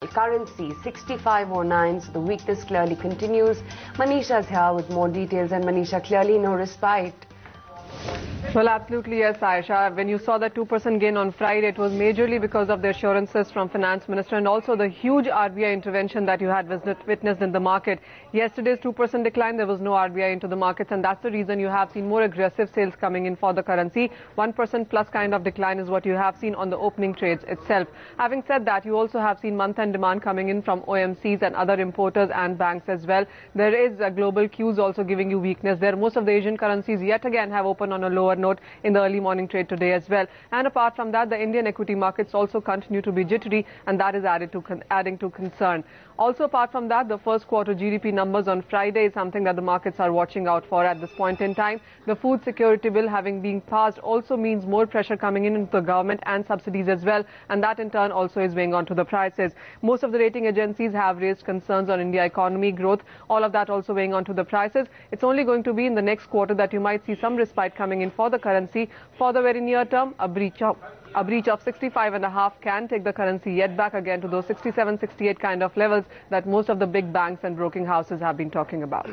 currency 6509. So the weakness clearly continues. Manisha is here with more details, and Manisha, clearly no respite. Well, absolutely, yes, Aisha. When you saw that 2% gain on Friday, it was majorly because of the assurances from Finance Minister and also the huge RBI intervention that you had witnessed in the market. Yesterday's 2% decline, there was no RBI into the markets, and that's the reason you have seen more aggressive sales coming in for the currency. 1% plus kind of decline is what you have seen on the opening trades itself. Having said that, you also have seen month-end demand coming in from OMCs and other importers and banks as well. There is global cues also giving you weakness there. Most of the Asian currencies yet again have opened on a lower note in the early morning trade today as well. And apart from that, the Indian equity markets also continue to be jittery, and that is adding to concern. Also, apart from that, the first quarter GDP numbers on Friday is something that the markets are watching out for at this point in time. The food security bill having been passed also means more pressure coming in into the government and subsidies as well, and that in turn also is weighing onto the prices. Most of the rating agencies have raised concerns on India economy growth, all of that also weighing onto the prices. It's only going to be in the next quarter that you might see some respite coming in for the currency. For the very near term, a breach of 65.5 can take the currency yet back again to those 67, 68 kind of levels that most of the big banks and broking houses have been talking about.